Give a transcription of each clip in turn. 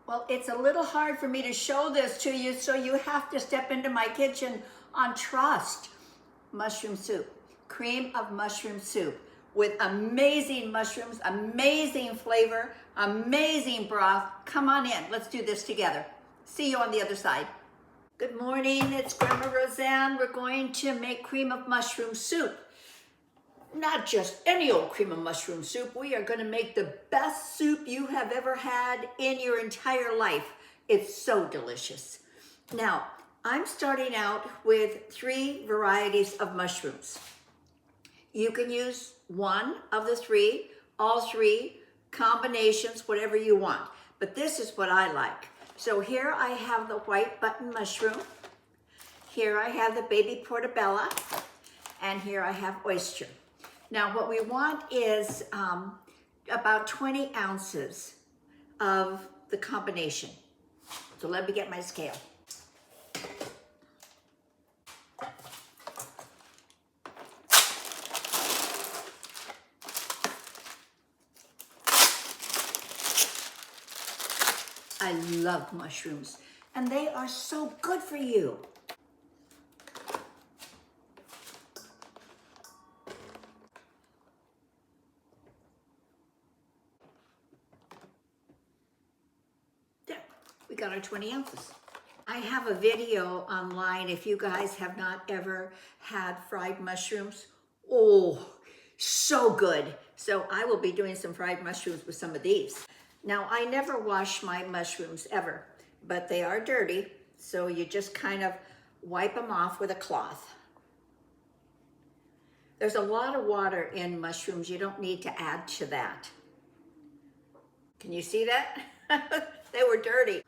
Well, it's a little hard for me to show this to you, so you have to step into my kitchen on trust. Mushroom soup, cream of mushroom soup with amazing mushrooms, amazing flavor, amazing broth. Come on in, let's do this together. See you on the other side. Good morning, it's Grandma Roseanne. We're going to make cream of mushroom soup. Not just any old cream of mushroom soup. We are going to make the best soup you have ever had in your entire life. It's so delicious. Now, I'm starting out with 3 varieties of mushrooms. You can use one of the 3, all 3, combinations, whatever you want. But this is what I like. So here I have the white button mushroom. Here I have the baby portobello. And here I have oyster. Now what we want is about 20 ounces of the combination. So let me get my scale. I love mushrooms and they are so good for you. We got our 20 ounces. I have a video online if you guys have not ever had fried mushrooms. Oh, so good. So I will be doing some fried mushrooms with some of these. Now, I never wash my mushrooms ever, but they are dirty. So you just kind of wipe them off with a cloth. There's a lot of water in mushrooms. You don't need to add to that. Can you see that? They were dirty.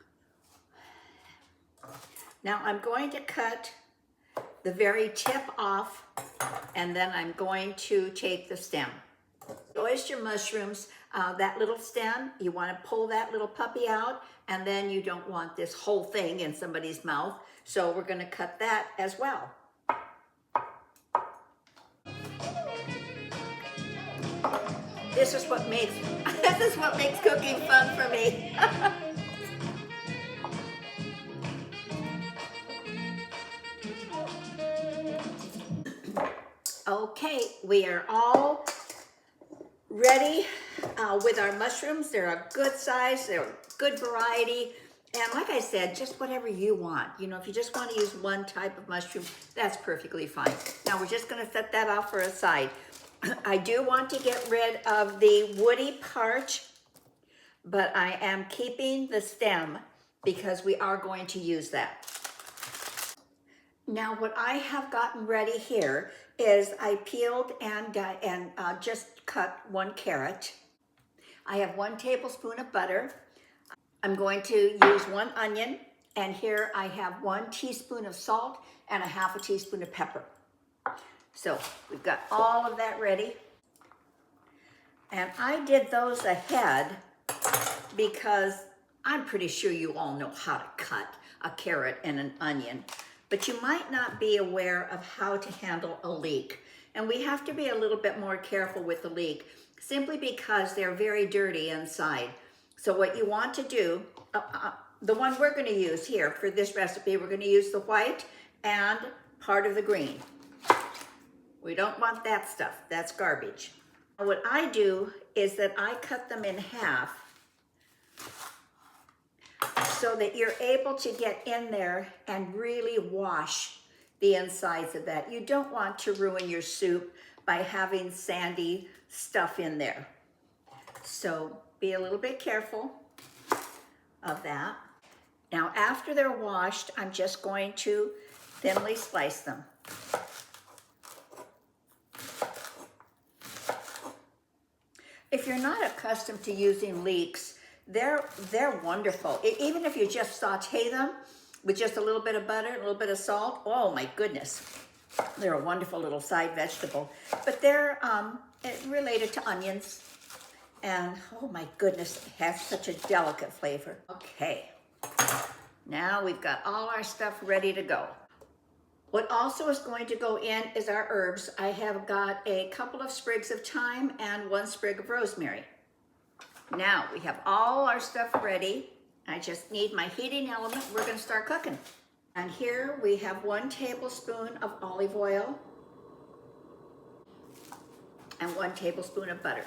Now I'm going to cut the very tip off and then I'm going to take the stem. The oyster mushrooms, that little stem, you want to pull that little puppy out and then you don't want this whole thing in somebody's mouth. So we're going to cut that as well. This is what makes cooking fun for me. Okay, we are all ready with our mushrooms. They're a good size, they're a good variety. And like I said, just whatever you want. You know, if you just want to use one type of mushroom, that's perfectly fine. Now we're just going to set that off for a side. I do want to get rid of the woody part, but I am keeping the stem because we are going to use that. Now what I have gotten ready here is I peeled and just cut 1 carrot. I have 1 tablespoon of butter. I'm going to use 1 onion, and here I have 1 teaspoon of salt and a half a teaspoon of pepper. So we've got all of that ready. And I did those ahead because I'm pretty sure you all know how to cut a carrot and an onion. But you might not be aware of how to handle a leek. And we have to be a little bit more careful with the leek simply because they're very dirty inside. So what you want to do, the one we're going to use here for this recipe, we're going to use the white and part of the green. We don't want that stuff. That's garbage. What I do is that I cut them in half so that you're able to get in there and really wash the insides of that. You don't want to ruin your soup by having sandy stuff in there. So be a little bit careful of that. Now after they're washed, I'm just going to thinly slice them. If you're not accustomed to using leeks, they're wonderful. Even if you just saute them with just a little bit of butter, a little bit of salt, oh my goodness. They're a wonderful little side vegetable. But they're related to onions. And oh my goodness, it has such a delicate flavor. Okay, now we've got all our stuff ready to go. What also is going to go in is our herbs. I have got a couple of sprigs of thyme and 1 sprig of rosemary. Now we have all our stuff ready. I just need my heating element. We're going to start cooking. And here we have 1 tablespoon of olive oil and 1 tablespoon of butter.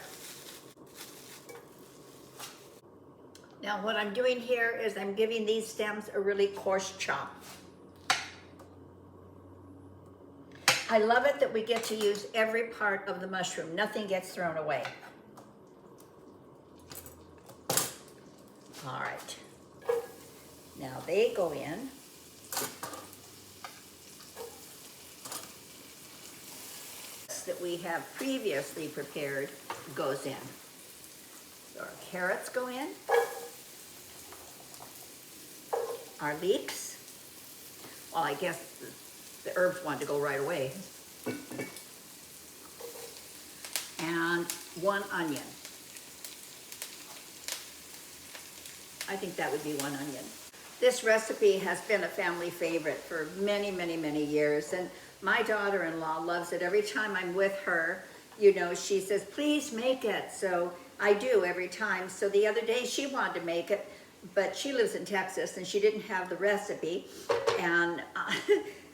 Now what I'm doing here is I'm giving these stems a really coarse chop. I love it that we get to use every part of the mushroom. Nothing gets thrown away. All right. Now they go in. That we have previously prepared goes in. So our carrots go in. Our leeks. Well, I guess the herbs want to go right away. And 1 onion. I think that would be 1 onion. This recipe has been a family favorite for many, many, many years. And my daughter-in-law loves it. Every time I'm with her, you know, she says, please make it. So I do every time. So the other day she wanted to make it, but she lives in Texas and she didn't have the recipe. And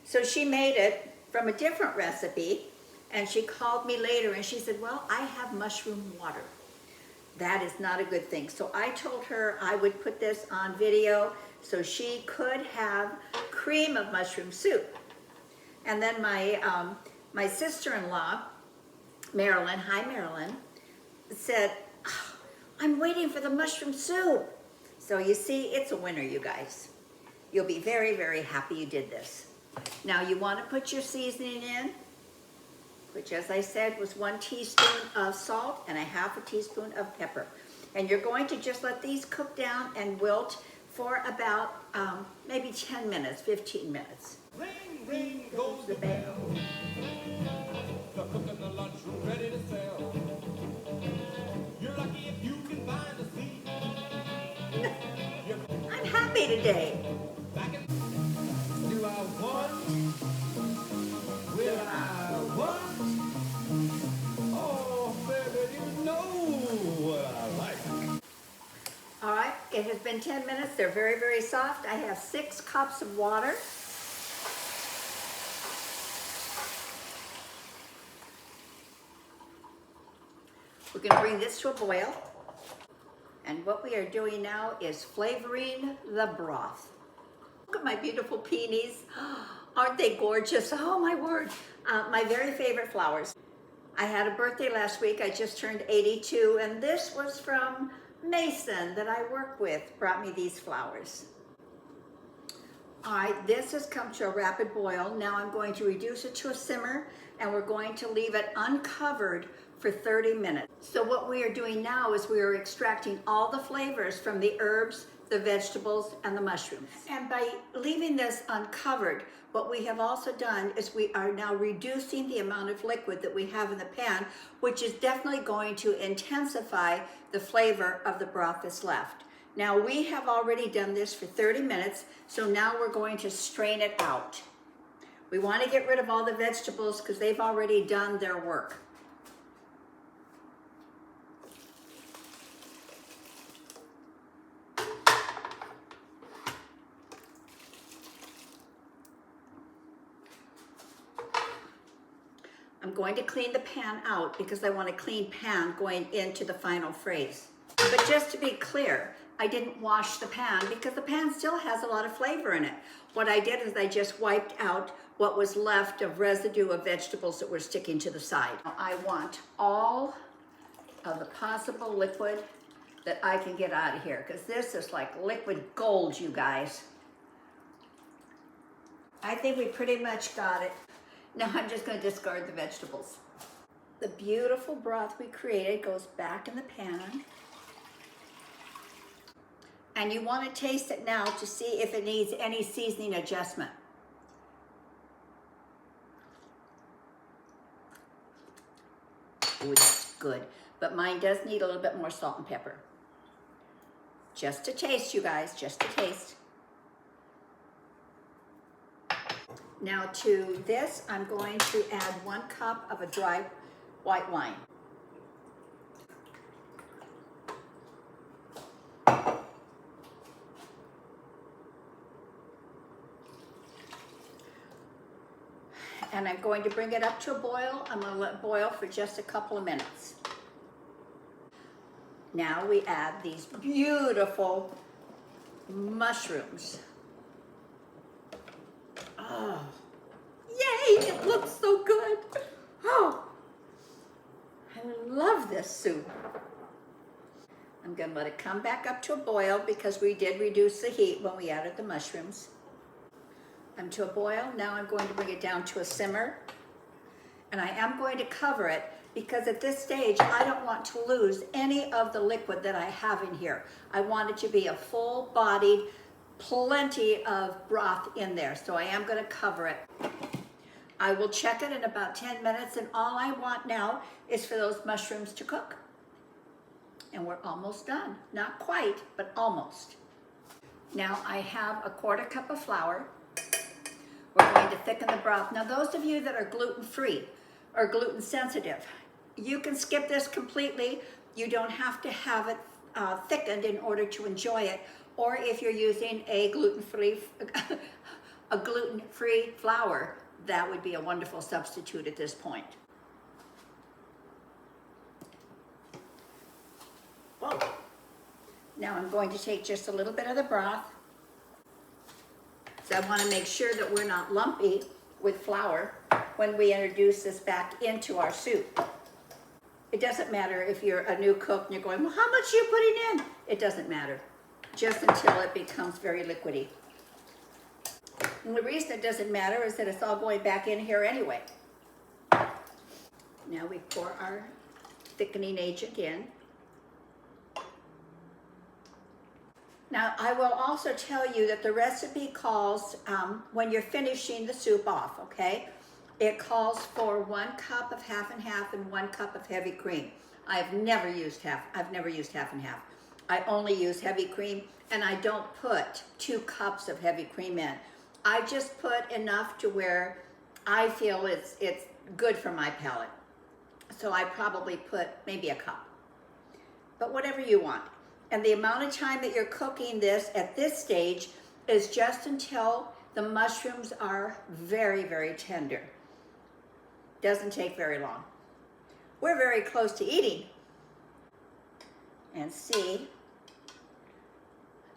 so she made it from a different recipe. And she called me later and she said, well, I have mushroom water. That is not a good thing. So I told her I would put this on video so she could have cream of mushroom soup. And then my sister-in-law, Marilyn, hi Marilyn, said, oh, I'm waiting for the mushroom soup. So you see, it's a winner, you guys. You'll be very, very happy you did this. Now you want to put your seasoning in, which as I said was 1 teaspoon of salt and 1/2 teaspoon of pepper. And you're going to just let these cook down and wilt for about maybe 10 minutes, 15 minutes. Ring, ring goes the bell. The cook in the lunchroom ready to sell. You're lucky if you can find a seat. I'm happy today. Do I want? Will I want? Oh, baby, you know what I like. All right, it has been 10 minutes. They're very, very soft. I have 6 cups of water. We're going to bring this to a boil. And what we are doing now is flavoring the broth. Look at my beautiful peonies. Aren't they gorgeous? Oh my word. My very favorite flowers. I had a birthday last week. I just turned 82 and this was from Mason that I work with, brought me these flowers. All right, this has come to a rapid boil. Now I'm going to reduce it to a simmer and we're going to leave it uncovered for 30 minutes. So what we are doing now is we are extracting all the flavors from the herbs, the vegetables, and the mushrooms. And by leaving this uncovered, what we have also done is we are now reducing the amount of liquid that we have in the pan, which is definitely going to intensify the flavor of the broth that's left. Now we have already done this for 30 minutes, so now we're going to strain it out. We want to get rid of all the vegetables because they've already done their work. I'm going to clean the pan out because I want a clean pan going into the final phrase. But just to be clear, I didn't wash the pan because the pan still has a lot of flavor in it. What I did is I just wiped out what was left of residue of vegetables that were sticking to the side. I want all of the possible liquid that I can get out of here because this is like liquid gold, you guys. I think we pretty much got it. Now I'm just going to discard the vegetables. The beautiful broth we created goes back in the pan. And you want to taste it now to see if it needs any seasoning adjustment. Ooh, that's good. But mine does need a little bit more salt and pepper. Just to taste, you guys, just to taste. Now to this, I'm going to add 1 cup of a dry white wine. And I'm going to bring it up to a boil. I'm gonna let it boil for just a couple of minutes. Now we add these beautiful mushrooms. Oh, yay, it looks so good. Oh, I love this soup. I'm gonna let it come back up to a boil because we did reduce the heat when we added the mushrooms. I'm to a boil. Now I'm going to bring it down to a simmer. And I am going to cover it because at this stage, I don't want to lose any of the liquid that I have in here. I want it to be a full-bodied, plenty of broth in there. So I am going to cover it. I will check it in about 10 minutes, and all I want now is for those mushrooms to cook. And we're almost done. Not quite, but almost. Now I have a 1/4 cup of flour. We're going to thicken the broth. Now those of you that are gluten-free or gluten-sensitive, you can skip this completely. You don't have to have it thickened in order to enjoy it. Or if you're using a gluten-free flour, that would be a wonderful substitute at this point. Whoa. Now I'm going to take just a little bit of the broth. So I want to make sure that we're not lumpy with flour when we introduce this back into our soup. It doesn't matter if you're a new cook and you're going, well, how much are you putting in? It doesn't matter, just until it becomes very liquidy. And the reason it doesn't matter is that it's all going back in here anyway. Now we pour our thickening agent in. Now, I will also tell you that the recipe calls, when you're finishing the soup off, okay, it calls for 1 cup of half and half and 1 cup of heavy cream. I've never used half and half. I only use heavy cream, and I don't put 2 cups of heavy cream in. I just put enough to where I feel it's good for my palate. So I probably put maybe a cup, but whatever you want. And the amount of time that you're cooking this at this stage is just until the mushrooms are very, very tender. Doesn't take very long. We're very close to eating. And see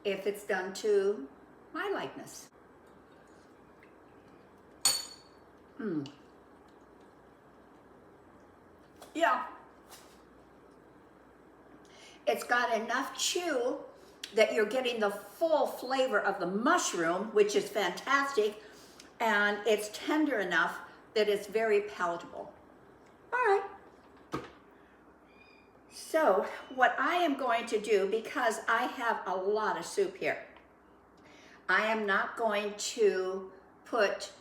if it's done to my likeness. Yeah. It's got enough chew that you're getting the full flavor of the mushroom, which is fantastic, and it's tender enough that it's very palatable. All right. So what I am going to do, because I have a lot of soup here, I am not going to put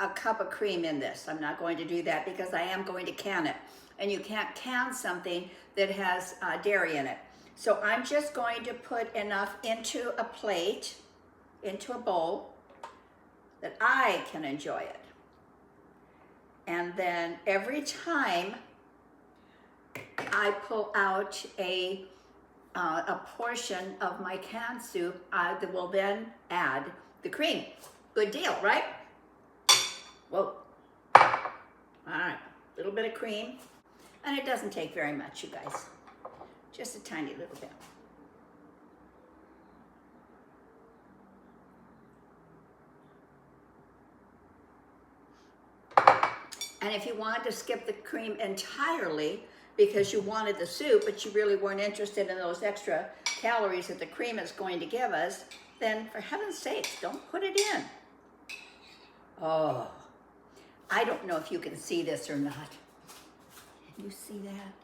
a cup of cream in this. I'm not going to do that because I am going to can it. And you can't can something that has dairy in it. So I'm just going to put enough into a plate, into a bowl, that I can enjoy it. And then every time I pull out a portion of my canned soup, I will then add the cream. Good deal, right? Whoa. All right, a little bit of cream. And it doesn't take very much, you guys. Just a tiny little bit. And if you wanted to skip the cream entirely because you wanted the soup, but you really weren't interested in those extra calories that the cream is going to give us, then for heaven's sakes, don't put it in. Oh, I don't know if you can see this or not. You see that?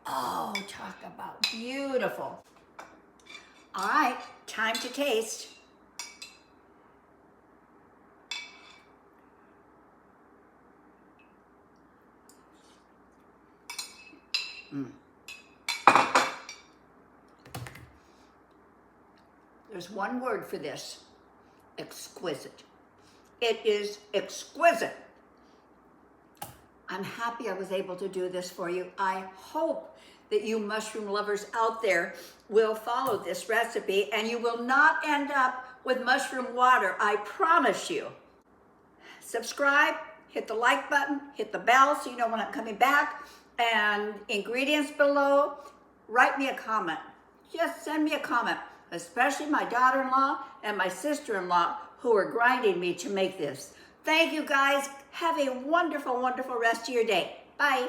Oh, talk about beautiful. All right, time to taste. There's one word for this: exquisite. It is exquisite. I'm happy I was able to do this for you. I hope that you mushroom lovers out there will follow this recipe and you will not end up with mushroom water, I promise you. subscribe, hit the like button, hit the bell so you know when I'm coming back, and ingredients below. Write me a comment. Just send me a comment, especially my daughter-in-law and my sister-in-law who are grinding me to make this. Thank you guys. Have a wonderful, wonderful rest of your day. Bye.